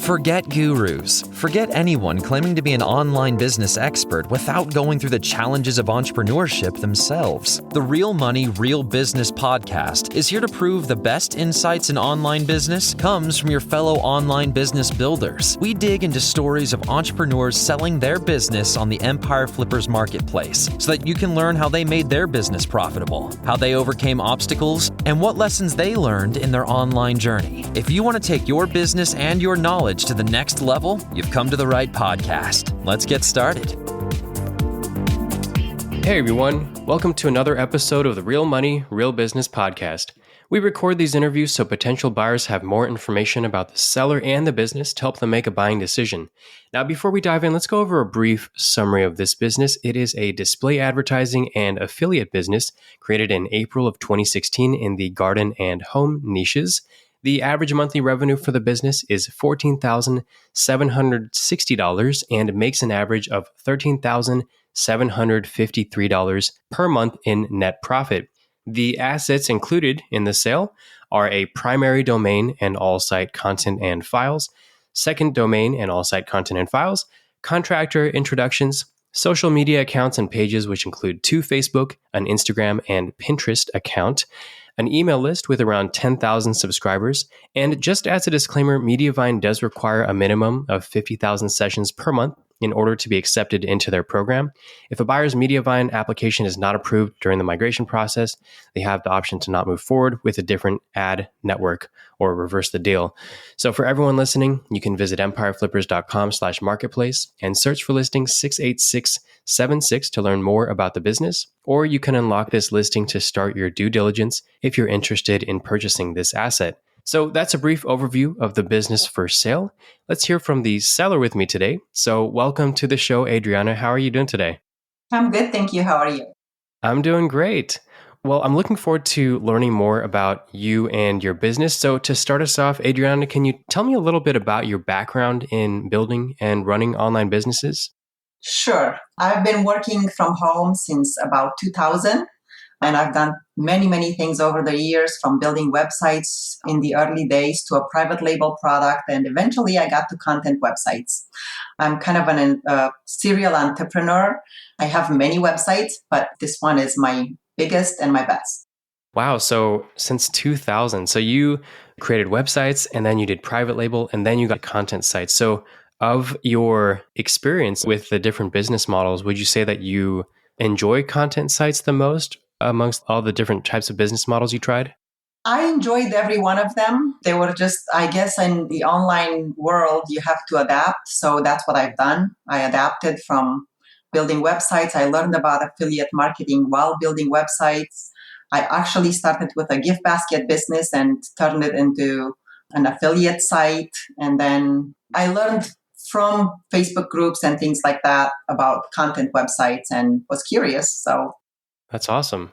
Forget gurus. Forget anyone claiming to be an online business expert without going through the challenges of entrepreneurship themselves. The Real Money, Real Business podcast is here to prove the best insights in online business comes from your fellow online business builders. We dig into stories of entrepreneurs selling their business on the Empire Flippers marketplace so that you can learn how they made their business profitable, how they overcame obstacles, and what lessons they learned in their online journey. If you want to take your business and your knowledge to the next level, you've come to the right podcast. Let's get started. Hey everyone, welcome to another episode of the Real Money, Real Business podcast. We record these interviews so potential buyers have more information about the seller and the business to help them make a buying decision. Now, before we dive in, let's go over a brief summary of this business. It is a display advertising and affiliate business created in April of 2016 in the garden and home niches. The average monthly revenue for the business is $14,760 and makes an average of $13,753 per month in net profit. The assets included in the sale are a primary domain and all site content and files, second domain and all site content and files, contractor introductions, social media accounts and pages, which include 2 Facebook, an Instagram, and Pinterest account, an email list with around 10,000 subscribers, and just as a disclaimer, Mediavine does require a minimum of 50,000 sessions per month in order to be accepted into their program. If a buyer's Mediavine application is not approved during the migration process, they have the option to not move forward with a different ad network or reverse the deal. So for everyone listening, you can visit empireflippers.com/marketplace and search for listing 68676 to learn more about the business, or you can unlock this listing to start your due diligence if you're interested in purchasing this asset. So that's a brief overview of the business for sale. Let's hear from the seller with me today. So welcome to the show, Adriana. How are you doing today? I'm good, thank you. How are you? I'm doing great. Well, I'm looking forward to learning more about you and your business. So to start us off, Adriana, can you tell me a little bit about your background in building and running online businesses? Sure. I've been working from home since about 2000. And I've done many things over the years, from building websites in the early days to a private label product. And eventually I got to content websites. I'm kind of a serial entrepreneur. I have many websites, but this one is my biggest and my best. Wow. So since 2000, so you created websites and then you did private label and then you got content sites. So of your experience with the different business models, would you say that you enjoy content sites the most amongst all the different types of business models you tried? I enjoyed every one of them. They were just, I guess, in the online world, you have to adapt. So that's what I've done. I adapted from building websites. I learned about affiliate marketing while building websites. I actually started with a gift basket business and turned it into an affiliate site. And then I learned from Facebook groups and things like that about content websites and was curious. So that's awesome.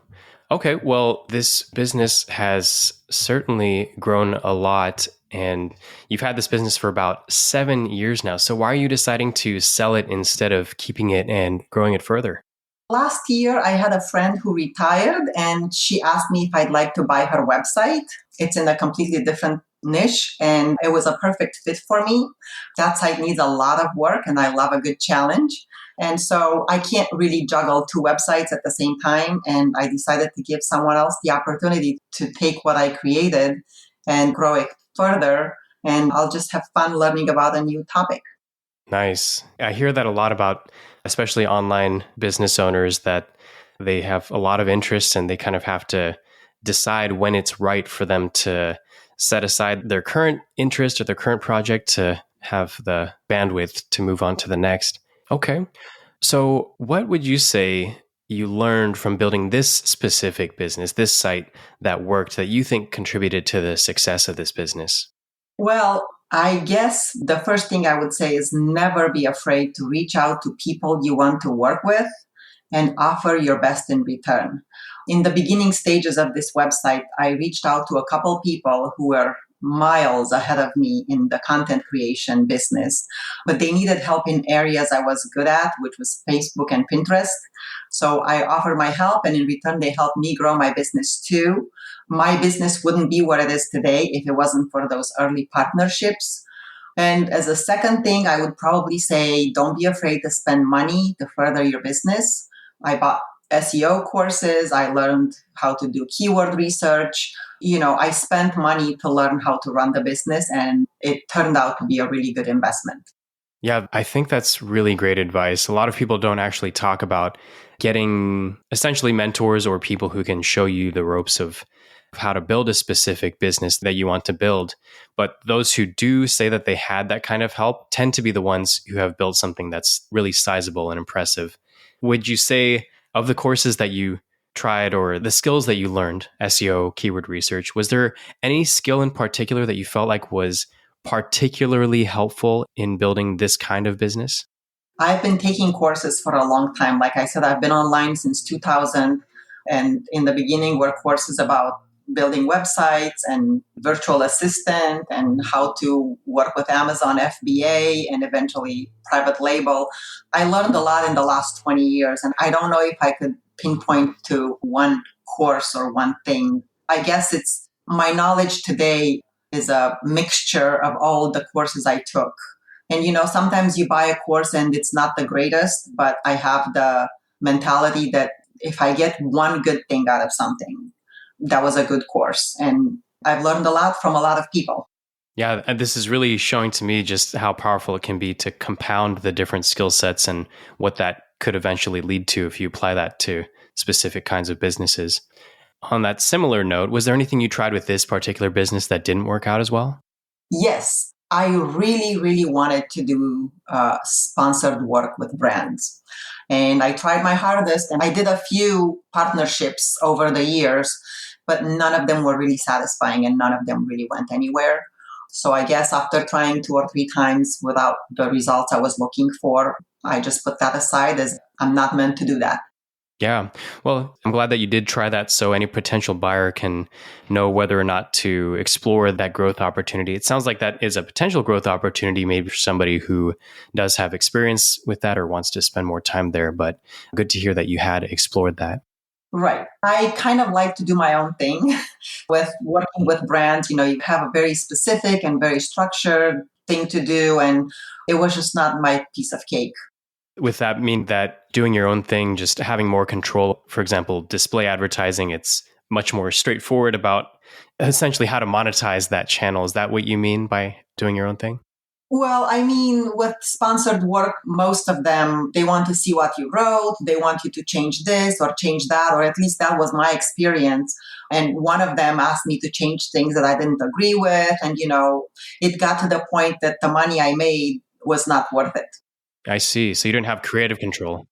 Okay, well, this business has certainly grown a lot, and you've had this business for about 7 years now. So why are you deciding to sell it instead of keeping it and growing it further? Last year, I had a friend who retired, and she asked me if I'd like to buy her website. It's in a completely different niche, and it was a perfect fit for me. That site needs a lot of work, and I love a good challenge. And so I can't really juggle 2 websites at the same time. And I decided to give someone else the opportunity to take what I created and grow it further. And I'll just have fun learning about a new topic. Nice. I hear that a lot about, especially online business owners, that they have a lot of interests and they kind of have to decide when it's right for them to set aside their current interest or their current project to have the bandwidth to move on to the next. Okay. So what would you say you learned from building this specific business, this site that worked, that you think contributed to the success of this business? Well, I guess the first thing I would say is never be afraid to reach out to people you want to work with and offer your best in return. In the beginning stages of this website, I reached out to a couple people who were miles ahead of me in the content creation business, but they needed help in areas I was good at, which was Facebook and Pinterest. So I offered my help, and in return, they helped me grow my business too. My business wouldn't be what it is today if it wasn't for those early partnerships. And as a second thing, I would probably say don't be afraid to spend money to further your business. I bought SEO courses. I learned how to do keyword research. I spent money to learn how to run the business, and it turned out to be a really good investment. Yeah, I think that's really great advice. A lot of people don't actually talk about getting essentially mentors or people who can show you the ropes of how to build a specific business that you want to build. But those who do say that they had that kind of help tend to be the ones who have built something that's really sizable and impressive. Would you say of the courses that you tried or the skills that you learned, SEO, keyword research, was there any skill in particular that you felt like was particularly helpful in building this kind of business? I've been taking courses for a long time. Like I said, I've been online since 2000. And in the beginning were courses about building websites and virtual assistant and how to work with Amazon FBA and eventually private label. I learned a lot in the last 20 years. And I don't know if I could pinpoint to one course or one thing. I guess it's my knowledge today is a mixture of all the courses I took. And, sometimes you buy a course and it's not the greatest, but I have the mentality that if I get one good thing out of something, that was a good course. And I've learned a lot from a lot of people. Yeah, and this is really showing to me just how powerful it can be to compound the different skill sets and what that could eventually lead to if you apply that to specific kinds of businesses. On that similar note, was there anything you tried with this particular business that didn't work out as well? Yes, I really, really wanted to do sponsored work with brands. And I tried my hardest and I did a few partnerships over the years, but none of them were really satisfying and none of them really went anywhere. So I guess after trying 2 or 3 times without the results I was looking for, I just put that aside as I'm not meant to do that. Yeah. Well, I'm glad that you did try that so any potential buyer can know whether or not to explore that growth opportunity. It sounds like that is a potential growth opportunity, maybe for somebody who does have experience with that or wants to spend more time there. But good to hear that you had explored that. Right. I kind of like to do my own thing with working with brands. You have a very specific and very structured thing to do, and it was just not my piece of cake. With that mean that doing your own thing, just having more control, for example, display advertising, it's much more straightforward about essentially how to monetize that channel. Is that what you mean by doing your own thing? Well, I mean, with sponsored work, most of them, they want to see what you wrote. They want you to change this or change that, or at least that was my experience. And one of them asked me to change things that I didn't agree with. And, it got to the point that the money I made was not worth it. I see. So you don't have creative control.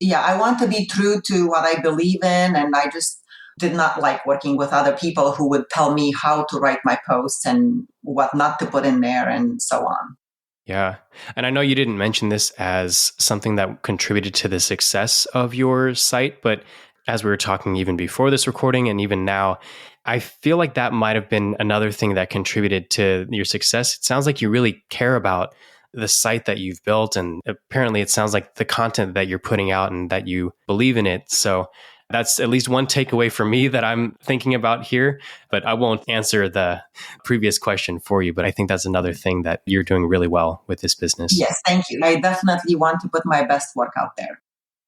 Yeah, I want to be true to what I believe in. And I just did not like working with other people who would tell me how to write my posts and what not to put in there and so on. Yeah. And I know you didn't mention this as something that contributed to the success of your site, but as we were talking even before this recording and even now, I feel like that might have been another thing that contributed to your success. It sounds like you really care about the site that you've built. And apparently it sounds like the content that you're putting out and that you believe in it. So that's at least one takeaway for me that I'm thinking about here, but I won't answer the previous question for you. But I think that's another thing that you're doing really well with this business. Yes, thank you. I definitely want to put my best work out there.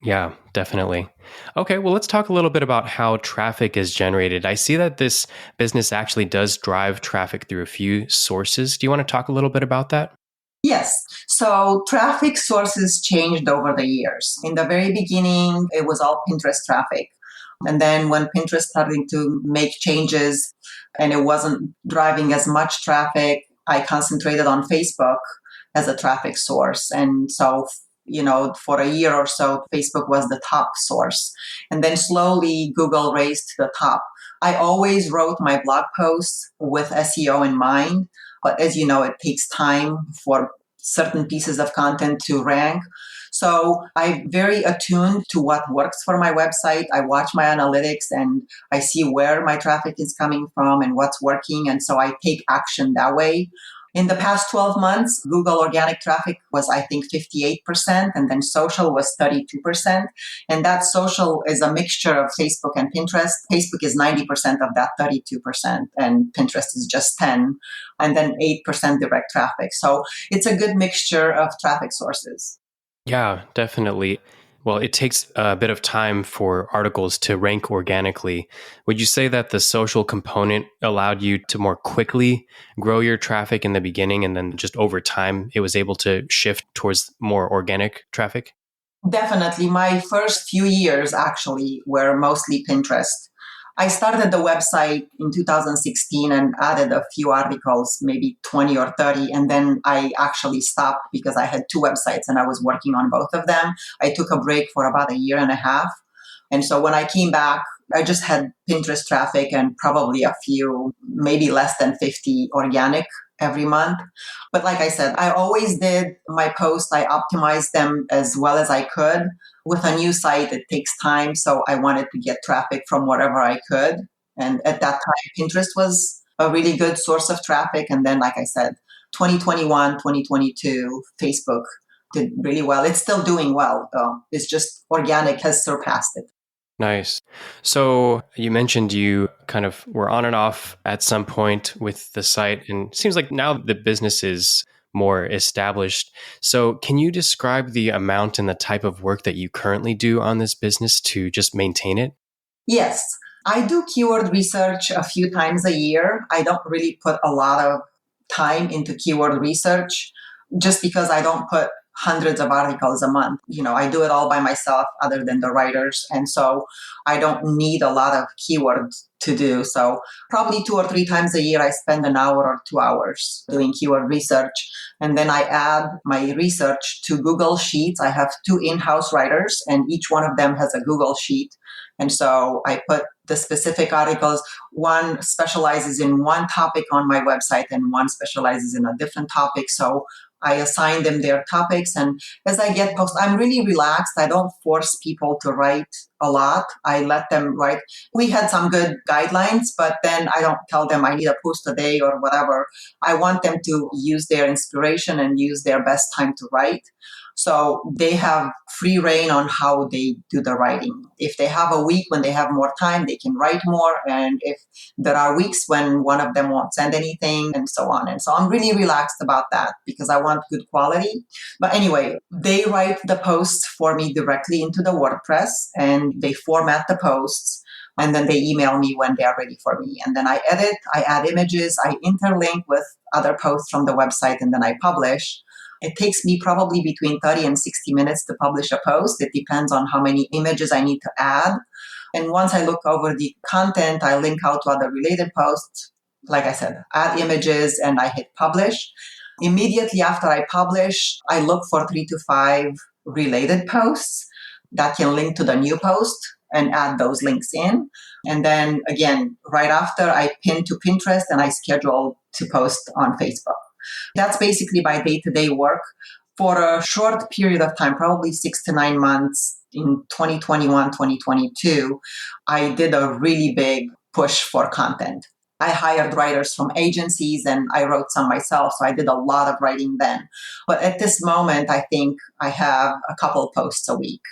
Yeah, definitely. Okay, well, let's talk a little bit about how traffic is generated. I see that this business actually does drive traffic through a few sources. Do you want to talk a little bit about that? Yes. So traffic sources changed over the years. In the very beginning, it was all Pinterest traffic. And then when Pinterest started to make changes and it wasn't driving as much traffic, I concentrated on Facebook as a traffic source. And so, for a year or so, Facebook was the top source. And then slowly Google raised to the top. I always wrote my blog posts with SEO in mind. But as you know, it takes time for certain pieces of content to rank. So I'm very attuned to what works for my website. I watch my analytics and I see where my traffic is coming from and what's working. And so I take action that way. In the past 12 months, Google organic traffic was, I think, 58%, and then social was 32%. And that social is a mixture of Facebook and Pinterest. Facebook is 90% of that 32%, and Pinterest is just 10, and then 8% direct traffic. So it's a good mixture of traffic sources. Yeah, definitely. Well, it takes a bit of time for articles to rank organically. Would you say that the social component allowed you to more quickly grow your traffic in the beginning, and then just over time, it was able to shift towards more organic traffic? Definitely. My first few years actually were mostly Pinterest. I started the website in 2016 and added a few articles, maybe 20 or 30, and then I actually stopped because I had two websites and I was working on both of them. I took a break for about a year and a half. And so when I came back, I just had Pinterest traffic and probably a few, maybe less than 50 organic every month. But like I said, I always did my posts. I optimized them as well as I could. With a new site, it takes time. So I wanted to get traffic from wherever I could. And at that time, Pinterest was a really good source of traffic. And then, like I said, 2021, 2022, Facebook did really well. It's still doing well, though. It's just organic has surpassed it. Nice. So you mentioned you kind of were on and off at some point with the site, and it seems like now the business is more established. So can you describe the amount and the type of work that you currently do on this business to just maintain it? Yes, I do keyword research a few times a year. I don't really put a lot of time into keyword research just because I don't put hundreds of articles a month. I do it all by myself other than the writers. And so I don't need a lot of keywords to do. So probably 2 or 3 times a year, I spend an hour or 2 hours doing keyword research. And then I add my research to Google Sheets. I have 2 in-house writers, and each one of them has a Google Sheet. And so I put the specific articles. One specializes in one topic on my website and one specializes in a different topic. So I assign them their topics. And as I get posts, I'm really relaxed. I don't force people to write a lot. I let them write. We had some good guidelines, but then I don't tell them I need a post a day or whatever. I want them to use their inspiration and use their best time to write. So they have free reign on how they do the writing. If they have a week when they have more time, they can write more. And if there are weeks when one of them won't send anything and so on. And so I'm really relaxed about that because I want good quality. But anyway, they write the posts for me directly into the WordPress and they format the posts. And then they email me when they are ready for me. And then I edit, I add images, I interlink with other posts from the website, and then I publish. It takes me probably between 30 and 60 minutes to publish a post. It depends on how many images I need to add. And once I look over the content, I link out to other related posts. Like I said, add images and I hit publish. Immediately after I publish, I look for 3 to 5 related posts that can link to the new post and add those links in. And then again, right after, I pin to Pinterest and I schedule to post on Facebook. That's basically my day-to-day work. For a short period of time, probably 6 to 9 months in 2021, 2022, I did a really big push for content. I hired writers from agencies and I wrote some myself, so I did a lot of writing then. But at this moment, I think I have a couple posts a week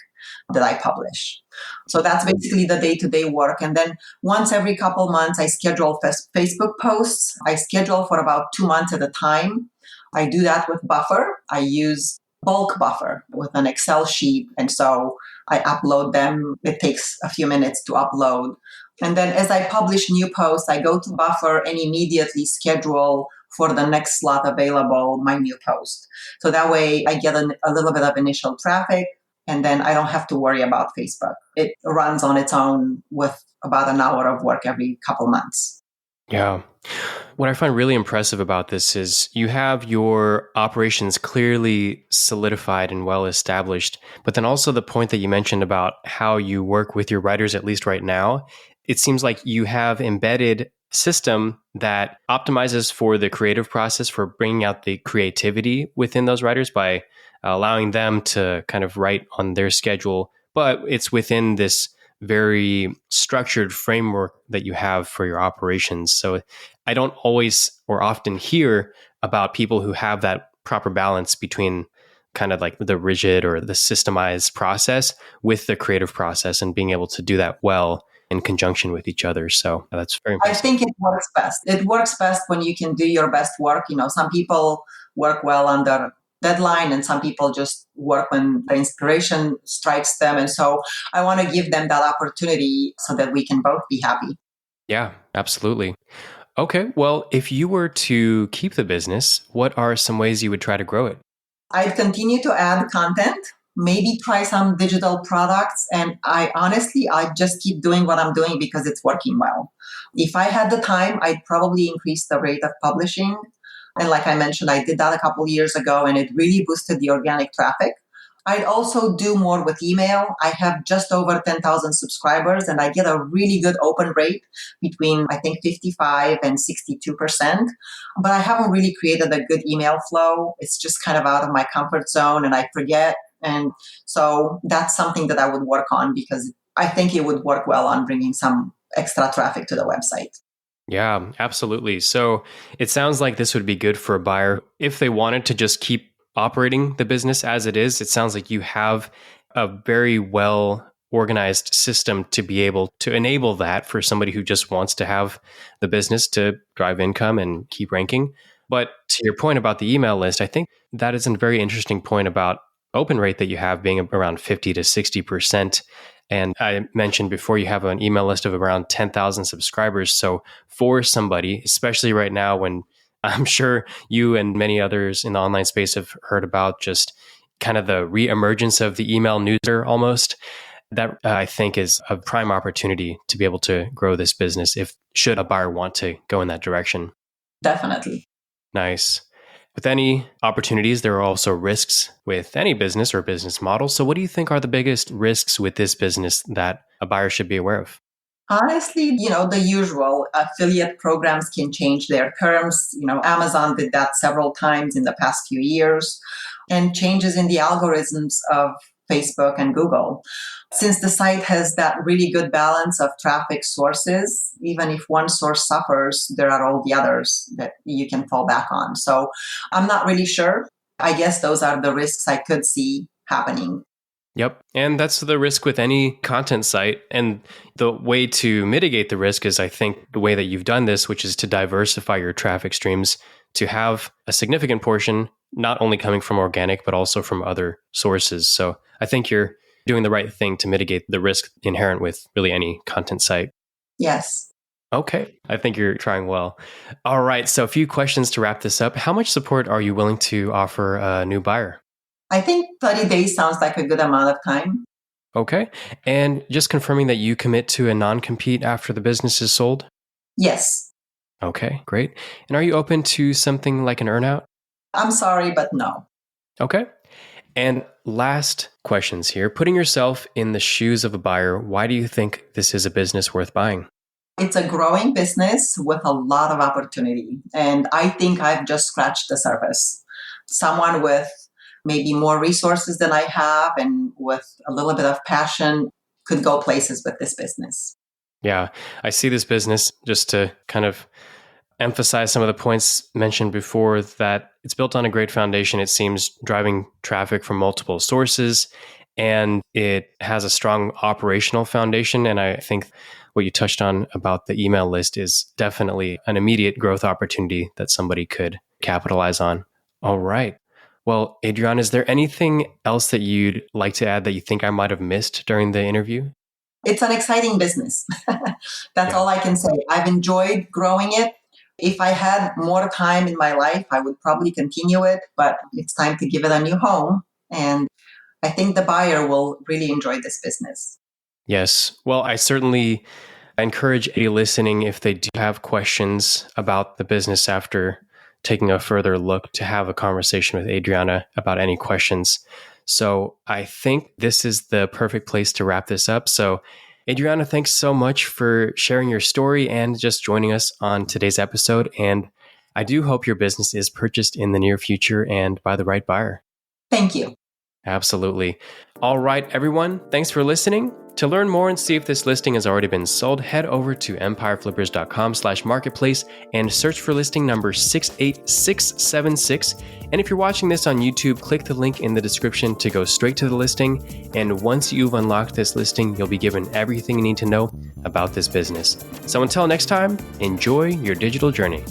that I publish. So that's basically the day-to-day work. And then once every couple months, I schedule Facebook posts. I schedule for about 2 months at a time. I do that with Buffer. I use bulk Buffer with an Excel sheet. And so I upload them. It takes a few minutes to upload. And then as I publish new posts, I go to Buffer and immediately schedule for the next slot available my new post. So that way I get a little bit of initial traffic. And then I don't have to worry about Facebook. It runs on its own with about an hour of work every couple months. Yeah. What I find really impressive about this is you have your operations clearly solidified and well established, but then also the point that you mentioned about how you work with your writers, at least right now, it seems like you have embedded system that optimizes for the creative process, for bringing out the creativity within those writers by allowing them to kind of write on their schedule, but it's within this very structured framework that you have for your operations. So I don't always or often hear about people who have that proper balance between kind of like the rigid or the systemized process with the creative process and being able to do that well in conjunction with each other. So that's very I impressive. think it works best. It works best when you can do your best work. Some people work well under deadline and some people just work when the inspiration strikes them. And so I want to give them that opportunity so that we can both be happy. Yeah, absolutely. Okay, well, if you were to keep the business, what are some ways you would try to grow it? I'd continue to add content, maybe try some digital products. And I just keep doing what I'm doing because it's working well. If I had the time, I'd probably increase the rate of publishing. And like I mentioned, I did that a couple years ago and it really boosted the organic traffic. I'd also do more with email. I have just over 10,000 subscribers and I get a really good open rate between, I think, 55 and 62%. But I haven't really created a good email flow. It's just kind of out of my comfort zone and I forget. And so that's something that I would work on because I think it would work well on bringing some extra traffic to the website. Yeah, absolutely. So it sounds like this would be good for a buyer if they wanted to just keep operating the business as it is. It sounds like you have a very well organized system to be able to enable that for somebody who just wants to have the business to drive income and keep ranking. But to your point about the email list, I think that is a very interesting point about open rate that you have being around 50 to 60%. And I mentioned before you have an email list of around 10,000 subscribers. So for somebody, especially right now when I'm sure you and many others in the online space have heard about just kind of the reemergence of the email newsletter almost. That I think is a prime opportunity to be able to grow this business if should a buyer want to go in that direction. Definitely. Nice. With any opportunities, there are also risks with any business or business model. So what do you think are the biggest risks with this business that a buyer should be aware of? Honestly, the usual affiliate programs can change their terms. Amazon did that several times in the past few years, and changes in the algorithms of Facebook and Google. Since the site has that really good balance of traffic sources, even if one source suffers, there are all the others that you can fall back on. So I'm not really sure. I guess those are the risks I could see happening. Yep. And that's the risk with any content site. And the way to mitigate the risk is, I think, the way that you've done this, which is to diversify your traffic streams to have a significant portion, not only coming from organic, but also from other sources. So I think you're doing the right thing to mitigate the risk inherent with really any content site. Yes. Okay. I think you're trying well. All right. So a few questions to wrap this up. How much support are you willing to offer a new buyer? I think 30 days sounds like a good amount of time. Okay. And just confirming that you commit to a non-compete after the business is sold? Yes. Okay, great. And are you open to something like an earnout? I'm sorry, but no. Okay. And last questions here. Putting yourself in the shoes of a buyer, why do you think this is a business worth buying? It's a growing business with a lot of opportunity. And I think I've just scratched the surface. Someone with maybe more resources than I have and with a little bit of passion could go places with this business. Yeah, I see this business, just to kind of emphasize some of the points mentioned before, that it's built on a great foundation. It seems driving traffic from multiple sources, and it has a strong operational foundation. And I think what you touched on about the email list is definitely an immediate growth opportunity that somebody could capitalize on. All right. Well, Adriana, is there anything else that you'd like to add that you think I might have missed during the interview? It's an exciting business. That's all I can say. I've enjoyed growing it. If I had more time in my life, I would probably continue it, but it's time to give it a new home. And I think the buyer will really enjoy this business. Yes. Well, I certainly encourage any listening, if they do have questions about the business after taking a further look, to have a conversation with Adriana about any questions. So I think this is the perfect place to wrap this up. So Adriana, thanks so much for sharing your story and just joining us on today's episode. And I do hope your business is purchased in the near future and by the right buyer. Thank you. Absolutely. All right, everyone. Thanks for listening. To learn more and see if this listing has already been sold, head over to empireflippers.com/marketplace and search for listing number 68676. And if you're watching this on YouTube, click the link in the description to go straight to the listing. And once you've unlocked this listing, you'll be given everything you need to know about this business. So until next time, enjoy your digital journey.